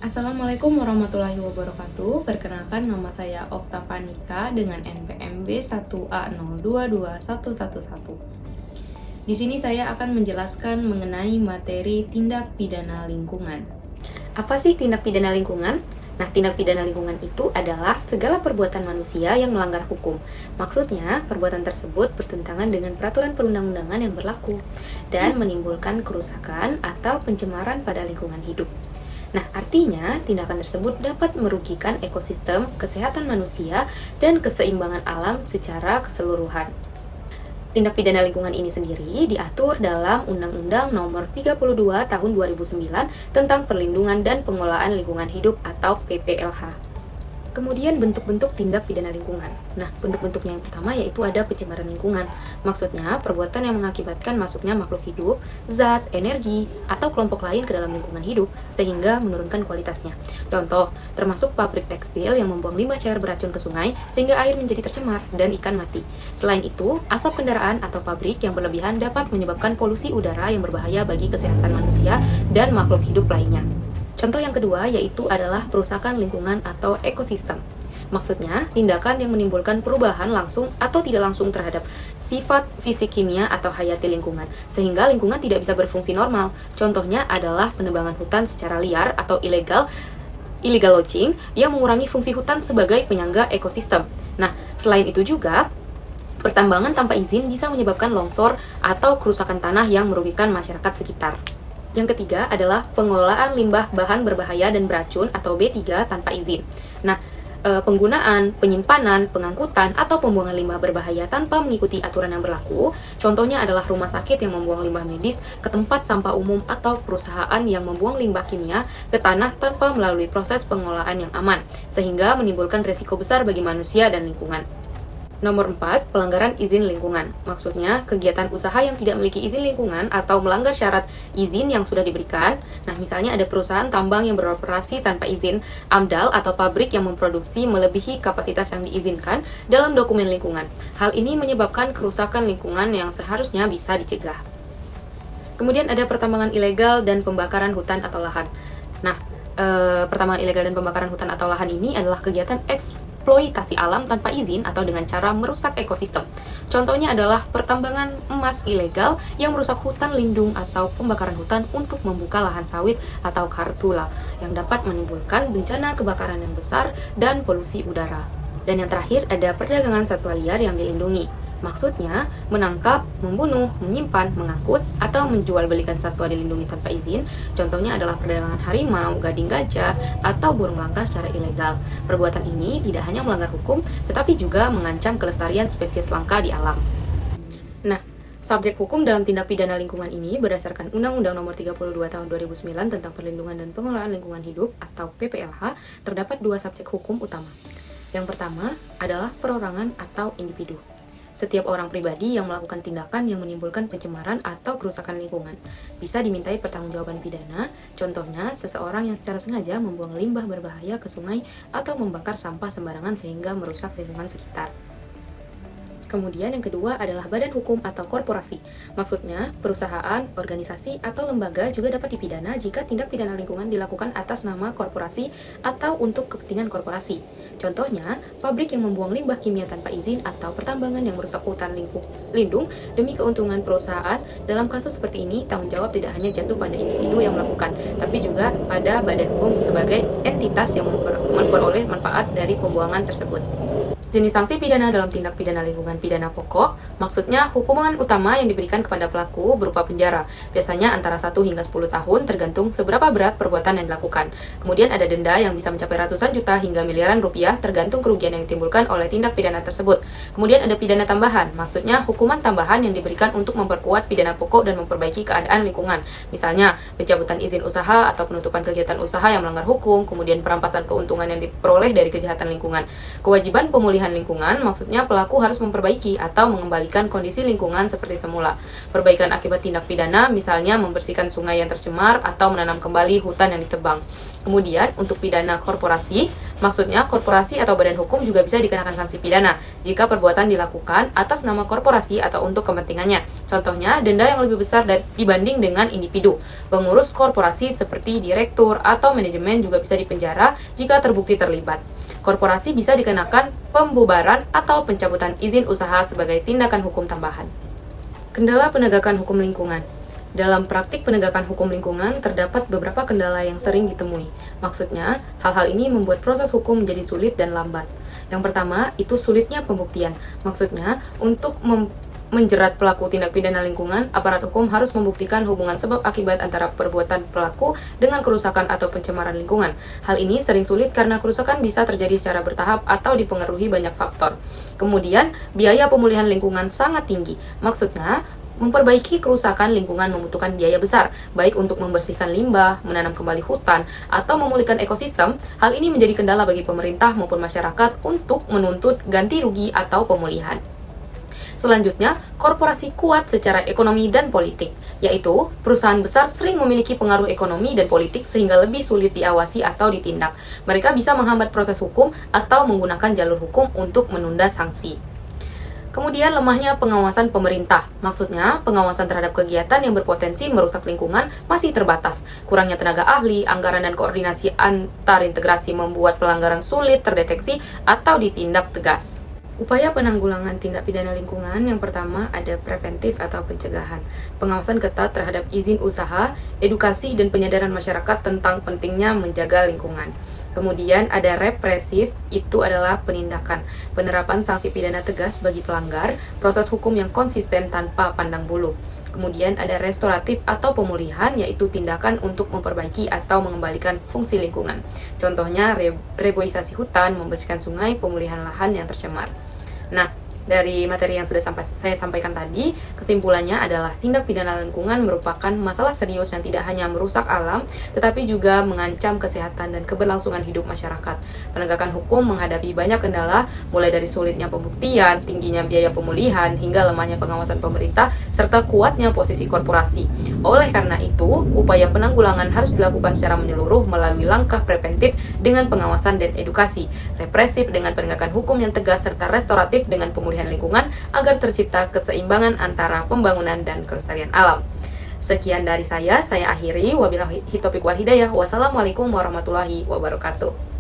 Assalamualaikum warahmatullahi wabarakatuh. Perkenalkan, nama saya Oktafanika dengan NPM B1A022111. Di sini saya akan menjelaskan mengenai materi tindak pidana lingkungan. Apa sih tindak pidana lingkungan? Nah, tindak pidana lingkungan itu adalah segala perbuatan manusia yang melanggar hukum. Maksudnya, perbuatan tersebut bertentangan dengan peraturan perundang-undangan yang berlaku dan menimbulkan kerusakan atau pencemaran pada lingkungan hidup. Nah, artinya tindakan tersebut dapat merugikan ekosistem, kesehatan manusia, dan keseimbangan alam secara keseluruhan. Tindak pidana lingkungan ini sendiri diatur dalam Undang-Undang Nomor 32 Tahun 2009 tentang Perlindungan dan Pengelolaan Lingkungan Hidup atau PPLH. Kemudian bentuk-bentuk tindak pidana lingkungan. Nah, bentuk-bentuknya yang pertama yaitu ada pencemaran lingkungan. Maksudnya, perbuatan yang mengakibatkan masuknya makhluk hidup, zat, energi, atau kelompok lain ke dalam lingkungan hidup sehingga menurunkan kualitasnya. Contoh, termasuk pabrik tekstil yang membuang limbah cair beracun ke sungai sehingga air menjadi tercemar dan ikan mati. Selain itu, asap kendaraan atau pabrik yang berlebihan dapat menyebabkan polusi udara yang berbahaya bagi kesehatan manusia dan makhluk hidup lainnya. Contoh yang kedua yaitu adalah perusakan lingkungan atau ekosistem. Maksudnya, tindakan yang menimbulkan perubahan langsung atau tidak langsung terhadap sifat fisik kimia atau hayati lingkungan, sehingga lingkungan tidak bisa berfungsi normal. Contohnya adalah penebangan hutan secara liar atau illegal logging yang mengurangi fungsi hutan sebagai penyangga ekosistem. Nah, selain itu juga, pertambangan tanpa izin bisa menyebabkan longsor atau kerusakan tanah yang merugikan masyarakat sekitar. Yang ketiga adalah pengelolaan limbah bahan berbahaya dan beracun atau B3 tanpa izin. Nah, penggunaan, penyimpanan, pengangkutan, atau pembuangan limbah berbahaya tanpa mengikuti aturan yang berlaku. Contohnya adalah rumah sakit yang membuang limbah medis ke tempat sampah umum atau perusahaan yang membuang limbah kimia ke tanah tanpa melalui proses pengolahan yang aman, sehingga menimbulkan risiko besar bagi manusia dan lingkungan. Nomor 4, pelanggaran izin lingkungan. Maksudnya, kegiatan usaha yang tidak memiliki izin lingkungan atau melanggar syarat izin yang sudah diberikan. Nah, misalnya ada perusahaan tambang yang beroperasi tanpa izin AMDAL atau pabrik yang memproduksi melebihi kapasitas yang diizinkan dalam dokumen lingkungan. Hal ini menyebabkan kerusakan lingkungan yang seharusnya bisa dicegah. Kemudian ada pertambangan ilegal dan pembakaran hutan atau lahan. Nah, pertambangan ilegal dan pembakaran hutan atau lahan ini adalah kegiatan eksploitasi alam tanpa izin atau dengan cara merusak ekosistem. Contohnya adalah pertambangan emas ilegal yang merusak hutan lindung atau pembakaran hutan untuk membuka lahan sawit atau karhutla yang dapat menimbulkan bencana kebakaran yang besar dan polusi udara. Dan yang terakhir ada perdagangan satwa liar yang dilindungi. Maksudnya, menangkap, membunuh, menyimpan, mengangkut, atau menjual belikan satwa dilindungi tanpa izin. Contohnya adalah perdagangan harimau, gading gajah, atau burung langka secara ilegal. Perbuatan ini tidak hanya melanggar hukum, tetapi juga mengancam kelestarian spesies langka di alam. Nah, subjek hukum dalam tindak pidana lingkungan ini berdasarkan Undang-Undang Nomor 32 Tahun 2009 tentang Perlindungan dan Pengelolaan Lingkungan Hidup atau PPLH, terdapat dua subjek hukum utama. Yang pertama adalah perorangan atau individu. Setiap orang pribadi yang melakukan tindakan yang menimbulkan pencemaran atau kerusakan lingkungan bisa dimintai pertanggungjawaban pidana. Contohnya, seseorang yang secara sengaja membuang limbah berbahaya ke sungai atau membakar sampah sembarangan sehingga merusak lingkungan sekitar. Kemudian yang kedua adalah badan hukum atau korporasi. Maksudnya, perusahaan, organisasi, atau lembaga juga dapat dipidana jika tindak pidana lingkungan dilakukan atas nama korporasi atau untuk kepentingan korporasi. Contohnya, pabrik yang membuang limbah kimia tanpa izin atau pertambangan yang merusak hutan lindung demi keuntungan perusahaan. Dalam kasus seperti ini, tanggung jawab tidak hanya jatuh pada individu yang melakukan, tapi juga pada badan hukum sebagai entitas yang memperoleh manfaat dari pembuangan tersebut. Jenis sanksi pidana dalam tindak pidana lingkungan pidana pokok, maksudnya hukuman utama yang diberikan kepada pelaku berupa penjara, biasanya antara 1 hingga 10 tahun tergantung seberapa berat perbuatan yang dilakukan. Kemudian ada denda yang bisa mencapai ratusan juta hingga miliaran rupiah tergantung kerugian yang ditimbulkan oleh tindak pidana tersebut. Kemudian ada pidana tambahan, maksudnya hukuman tambahan yang diberikan untuk memperkuat pidana pokok dan memperbaiki keadaan lingkungan. Misalnya, pencabutan izin usaha atau penutupan kegiatan usaha yang melanggar hukum, kemudian perampasan keuntungan yang diperoleh dari kejahatan lingkungan. Kewajiban pemulihan lingkungan, maksudnya pelaku harus memperbaiki atau mengembalikan kondisi lingkungan seperti semula. Perbaikan akibat tindak pidana, misalnya membersihkan sungai yang tercemar atau menanam kembali hutan yang ditebang. Kemudian, untuk pidana korporasi, maksudnya korporasi atau badan hukum juga bisa dikenakan sanksi pidana jika perbuatan dilakukan atas nama korporasi atau untuk kepentingannya. Contohnya, denda yang lebih besar dibanding dengan individu. Pengurus korporasi seperti direktur atau manajemen juga bisa dipenjara jika terbukti terlibat. Korporasi bisa dikenakan pembubaran atau pencabutan izin usaha sebagai tindakan hukum tambahan. Kendala penegakan hukum lingkungan. Dalam praktik penegakan hukum lingkungan, terdapat beberapa kendala yang sering ditemui. Maksudnya, hal-hal ini membuat proses hukum menjadi sulit dan lambat. Yang pertama, itu sulitnya pembuktian. Maksudnya, untuk menjerat pelaku tindak pidana lingkungan, aparat hukum harus membuktikan hubungan sebab akibat antara perbuatan pelaku dengan kerusakan atau pencemaran lingkungan. Hal ini sering sulit karena kerusakan bisa terjadi secara bertahap atau dipengaruhi banyak faktor. Kemudian, biaya pemulihan lingkungan sangat tinggi. Maksudnya, memperbaiki kerusakan lingkungan membutuhkan biaya besar, baik untuk membersihkan limbah, menanam kembali hutan, atau memulihkan ekosistem. Hal ini menjadi kendala bagi pemerintah maupun masyarakat untuk menuntut ganti rugi atau pemulihan. Selanjutnya, korporasi kuat secara ekonomi dan politik, yaitu perusahaan besar sering memiliki pengaruh ekonomi dan politik sehingga lebih sulit diawasi atau ditindak. Mereka bisa menghambat proses hukum atau menggunakan jalur hukum untuk menunda sanksi. Kemudian, lemahnya pengawasan pemerintah. Maksudnya, pengawasan terhadap kegiatan yang berpotensi merusak lingkungan masih terbatas. Kurangnya tenaga ahli, anggaran dan koordinasi antar integrasi membuat pelanggaran sulit terdeteksi atau ditindak tegas. Upaya penanggulangan tindak pidana lingkungan yang pertama ada preventif atau pencegahan, pengawasan ketat terhadap izin usaha, edukasi dan penyadaran masyarakat tentang pentingnya menjaga lingkungan. Kemudian ada represif, itu adalah penindakan, penerapan sanksi pidana tegas bagi pelanggar, proses hukum yang konsisten tanpa pandang bulu. Kemudian ada restoratif atau pemulihan, yaitu tindakan untuk memperbaiki atau mengembalikan fungsi lingkungan. Contohnya reboisasi hutan, membersihkan sungai, pemulihan lahan yang tercemar. Nah, dari materi yang sudah saya sampaikan tadi, kesimpulannya adalah tindak pidana lingkungan merupakan masalah serius yang tidak hanya merusak alam, tetapi juga mengancam kesehatan dan keberlangsungan hidup masyarakat. Penegakan hukum menghadapi banyak kendala, mulai dari sulitnya pembuktian, tingginya biaya pemulihan, hingga lemahnya pengawasan pemerintah, serta kuatnya posisi korporasi. Oleh karena itu, upaya penanggulangan harus dilakukan secara menyeluruh melalui langkah preventif dengan pengawasan dan edukasi, represif dengan penegakan hukum yang tegas, serta restoratif dengan pemulihan lingkungan agar tercipta keseimbangan antara pembangunan dan kelestarian alam. Sekian dari saya akhiri. Wabillahi taufiq wal hidayah. Wassalamualaikum warahmatullahi wabarakatuh.